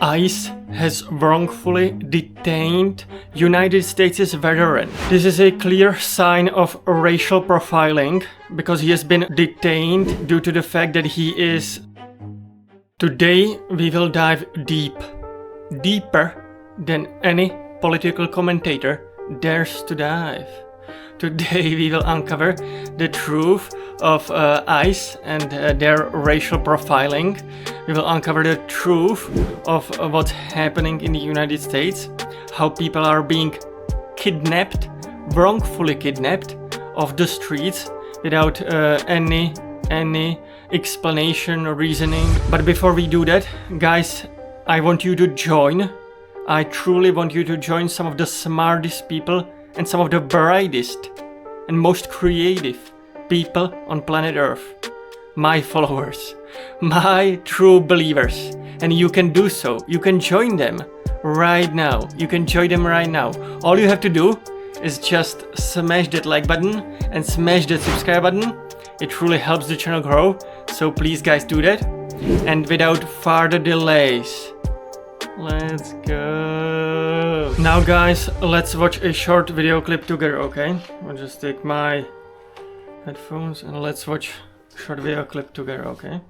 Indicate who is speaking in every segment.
Speaker 1: ICE has wrongfully detained United States veteran. This is a clear sign of racial profiling because he has been detained due to the fact that he is... Today we will dive deeper than any political commentator dares to dive. Today we will uncover the truth of ICE and their racial profiling. We will uncover the truth of what's happening in the United States, how people are being kidnapped, wrongfully kidnapped, off the streets without any explanation or reasoning. But before we do that, guys, I want you to join. I truly want you to join some of the smartest people and some of the brightest and most creative people on planet Earth. My followers, my true believers. And you can do so. You can join them right now. You can join them right now. All you have to do is just smash that like button and smash that subscribe button. It truly helps the channel grow. So please guys do that. And without further delays, let's go. Now guys, let's watch a short video clip together, okay? I'll just take my headphones and let's watch a short video clip together, okay?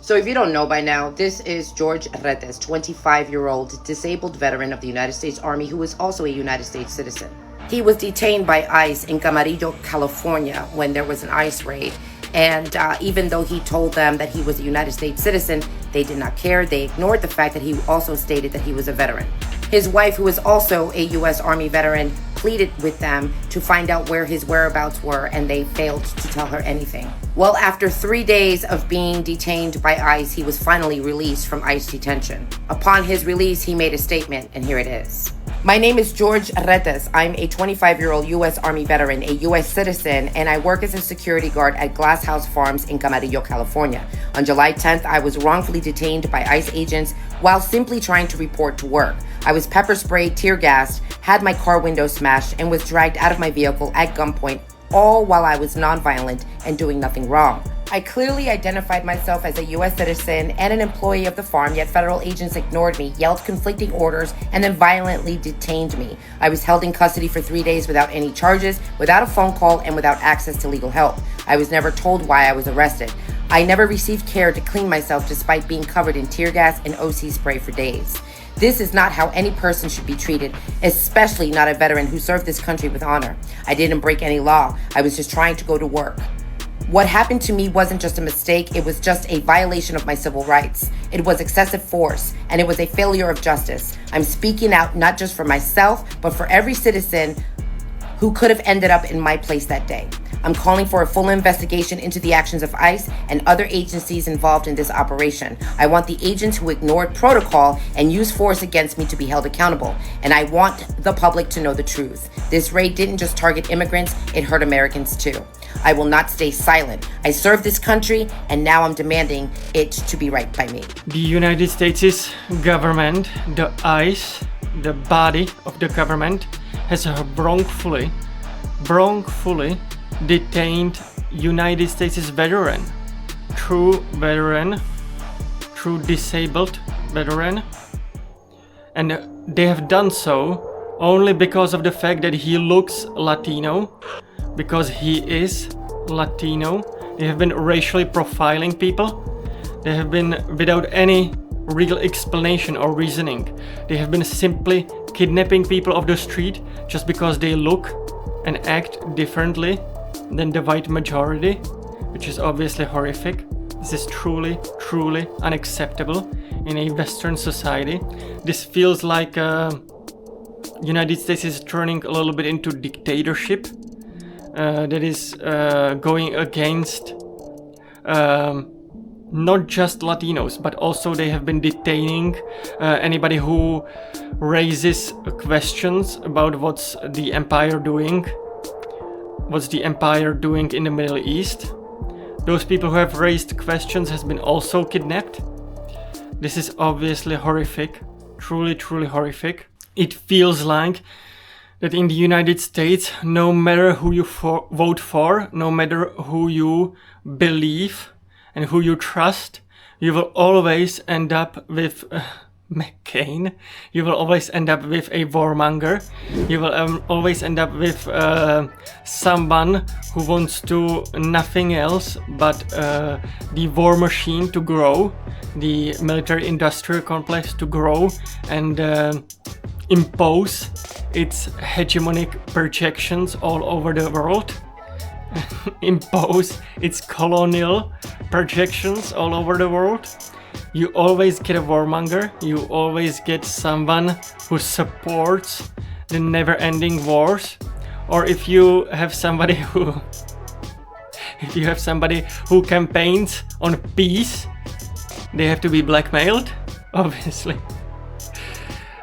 Speaker 2: So if you don't know by now, this is George Retes, 25-year-old disabled veteran of the United States Army who is also a United States citizen. He was detained by ICE in Camarillo, California when there was an ICE raid. And even though he told them that he was a United States citizen, they did not care. They ignored the fact that he also stated that he was a veteran. His wife, who is also a U.S. Army veteran, pleaded with them to find out where his whereabouts were, and they failed to tell her anything. Well, after 3 days of being detained by ICE, he was finally released from ICE detention. Upon his release, he made a statement, and here it is. My name is George Retes. I'm a 25-year-old U.S. Army veteran, a U.S. citizen, and I work as a security guard at Glass House Farms in Camarillo, California. On July 10th, I was wrongfully detained by ICE agents while simply trying to report to work. I was pepper sprayed, tear gassed, had my car window smashed, and was dragged out of my vehicle at gunpoint, all while I was nonviolent and doing nothing wrong. I clearly identified myself as a U.S. citizen and an employee of the farm, yet federal agents ignored me, yelled conflicting orders, and then violently detained me. I was held in custody for 3 days without any charges, without a phone call, and without access to legal help. I was never told why I was arrested. I never received care to clean myself despite being covered in tear gas and OC spray for days. This is not how any person should be treated, especially not a veteran who served this country with honor. I didn't break any law. I was just trying to go to work. What happened to me wasn't just a mistake, it was just a violation of my civil rights. It was excessive force, and it was a failure of justice. I'm speaking out not just for myself, but for every citizen who could have ended up in my place that day. I'm calling for a full investigation into the actions of ICE and other agencies involved in this operation. I want the agents who ignored protocol and used force against me to be held accountable. And I want the public to know the truth. This raid didn't just target immigrants, it hurt Americans too. I will not stay silent. I serve this country, and now I'm demanding it to be right by me.
Speaker 1: The United States government, the ICE, the body of the government, has wrongfully detained United States veteran, true disabled veteran, and they have done so only because of the fact that he looks Latino, because he is Latino. They have been racially profiling people. They have been without any real explanation or reasoning. They have been simply kidnapping people off the street just because they look and act differently than the white majority, which is obviously horrific. This is truly unacceptable in a Western society. This feels like United States is turning a little bit into dictatorship that is going against not just Latinos, but also they have been detaining anybody who raises questions about what's the empire doing in the Middle East. Those people who have raised questions has been also kidnapped. This is obviously horrific, truly horrific. It feels like that in the United States, no matter who you vote for, no matter who you believe and who you trust, you will always end up with McCain. You will always end up with a warmonger. You will always end up with someone who wants to nothing else but the war machine to grow, the military industrial complex to grow and impose its hegemonic projections all over the world, impose its colonial projections all over the world. You always get a warmonger, you always get someone who supports the never-ending wars, or if you have somebody who campaigns on peace, they have to be blackmailed, obviously.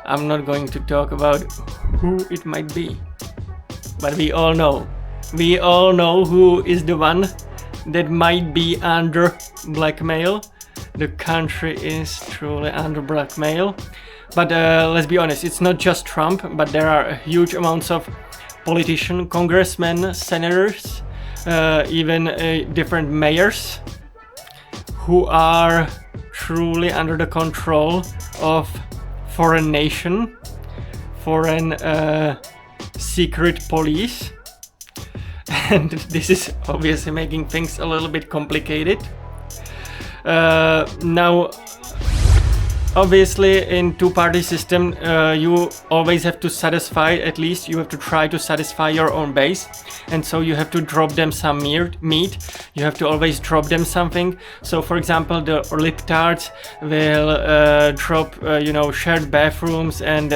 Speaker 1: I'm not going to talk about who it might be, but we all know who is the one that might be under blackmail. The country is truly under blackmail. But let's be honest, it's not just Trump, but there are huge amounts of politicians, congressmen, senators, even different mayors who are truly under the control of foreign nation, foreign secret police. And this is obviously making things a little bit complicated. Now, obviously in two-party system, you always have to satisfy, at least you have to try to satisfy your own base, and so you have to drop them some meat, you have to always drop them something. So for example, the libtards will drop shared bathrooms and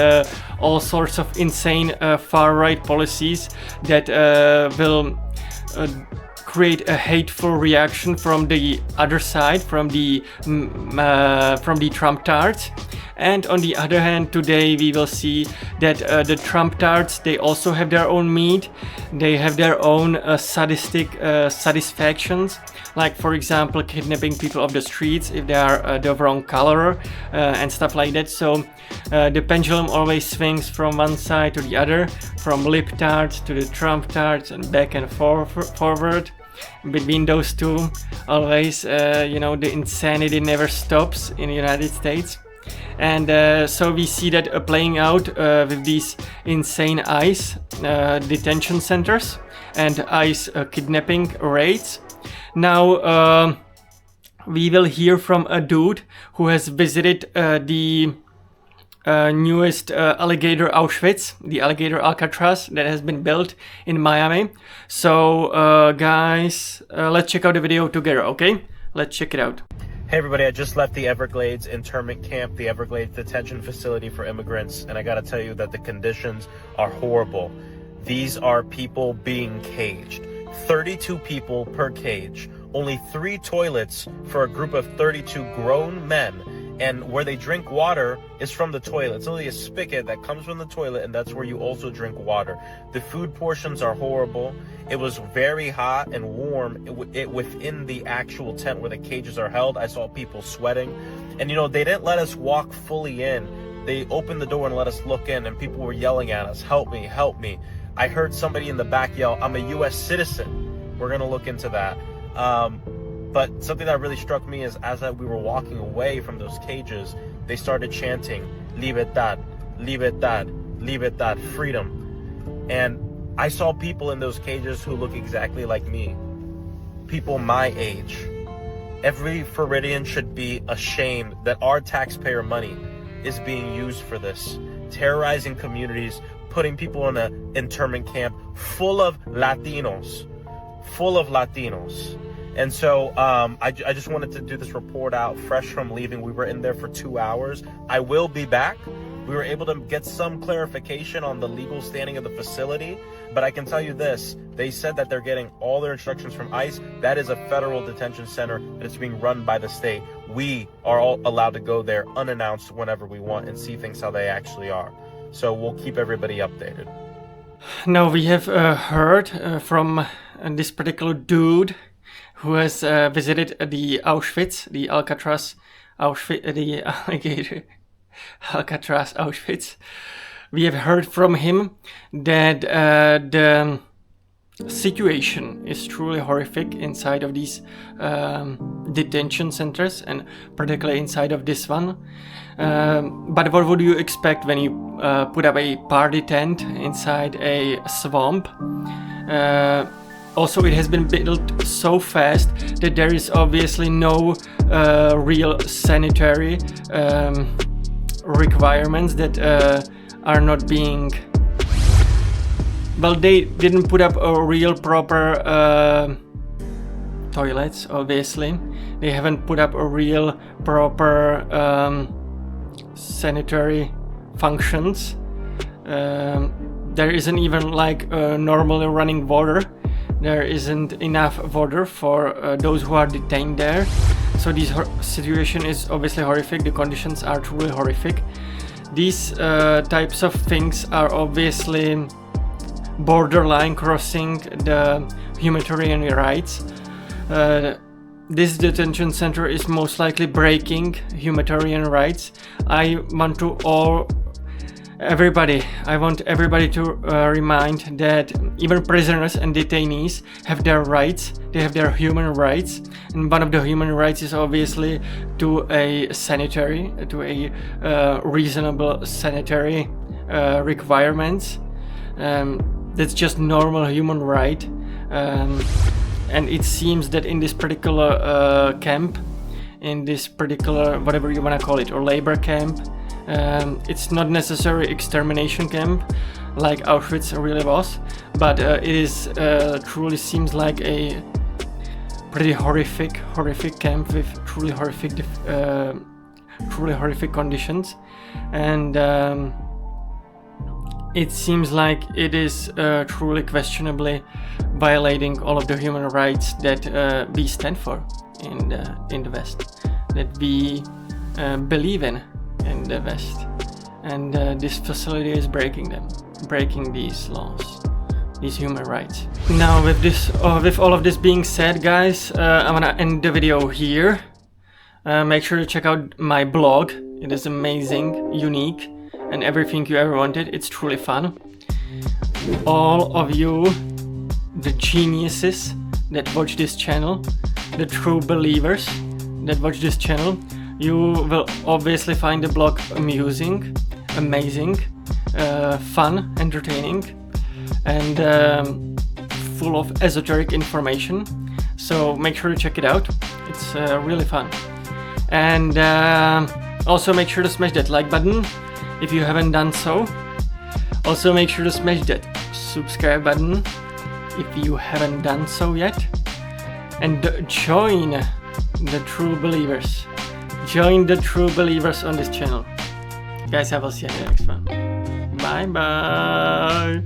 Speaker 1: all sorts of insane far-right policies that will create a hateful reaction from the other side, from the Trump-tards. And on the other hand, today we will see that the Trump-tards, they also have their own meat, they have their own sadistic satisfactions, like for example kidnapping people off the streets if they are the wrong color and stuff like that. So the pendulum always swings from one side to the other, from libtards to the Trump-tards and back and forward. Between those two, always, the insanity never stops in the United States. And so we see that playing out with these insane ICE detention centers and ICE kidnapping raids. Now, we will hear from a dude who has visited the newest alligator Auschwitz, the alligator Alcatraz that has been built in Miami. So guys, let's check out the video together, okay? Let's check it out.
Speaker 3: Hey everybody, I just left the Everglades internment camp, the Everglades detention facility for immigrants, and I gotta tell you that the conditions are horrible. These are people being caged. 32 people per cage. Only 3 toilets for a group of 32 grown men. And where they drink water is from the toilet. It's only a spigot that comes from the toilet, and that's where you also drink water. The food portions are horrible. It was very hot and warm within the actual tent where the cages are held. I saw people sweating. And they didn't let us walk fully in. They opened the door and let us look in, and people were yelling at us, "Help me, help me." I heard somebody in the back yell, "I'm a US citizen." We're gonna look into that. But something that really struck me is as we were walking away from those cages, they started chanting, "Libertad, libertad, libertad, freedom." And I saw people in those cages who look exactly like me. People my age. Every Floridian should be ashamed that our taxpayer money is being used for this. Terrorizing communities, putting people in an internment camp full of Latinos. And so I just wanted to do this report out fresh from leaving. We were in there for 2 hours. I will be back. We were able to get some clarification on the legal standing of the facility, but I can tell you this. They said that they're getting all their instructions from ICE. That is a federal detention center that is being run by the state. We are all allowed to go there unannounced whenever we want and see things how they actually are. So we'll keep everybody updated.
Speaker 1: Now we have heard from this particular dude who has visited the Auschwitz, the Alcatraz, the alligator Alcatraz Auschwitz. We have heard from him that situation is truly horrific inside of these detention centers, and particularly inside of this one. But what would you expect when you put up a party tent inside a swamp? Also, it has been built so fast that there is obviously no real sanitary requirements that are not being... Well, they didn't put up a real proper toilets, obviously. They haven't put up a real proper sanitary functions. There isn't even like normally running water. There isn't enough water for those who are detained there. So this situation is obviously horrific. The conditions are truly horrific. These types of things are obviously borderline crossing the humanitarian rights. This detention center is most likely breaking humanitarian rights. I want everybody to remind that even prisoners and detainees have their rights. They have their human rights, and one of the human rights is obviously to a reasonable sanitary requirements. That's just normal human right, and it seems that in this particular camp, in this particular whatever you want to call it, or labor camp, it's not necessarily extermination camp like Auschwitz really was, but it is truly seems like a pretty horrific camp with truly horrific conditions, and it seems like it is truly questionably violating all of the human rights that we stand for in the West, that we believe in the West, and this facility is breaking these laws, these human rights. Now, with all of this being said, guys, I'm gonna end the video here. Make sure to check out my blog. It is amazing, unique, and everything you ever wanted. It's truly fun. All of you, the geniuses that watch this channel, the true believers that watch this channel, you will obviously find the blog amusing, amazing, fun, entertaining, and full of esoteric information. So make sure to check it out. It's really fun. And also make sure to smash that like button if you haven't done so. Also make sure to smash that subscribe button if you haven't done so yet. And join the true believers. Join the true believers on this channel. Guys, I will see you in the next one. Bye bye.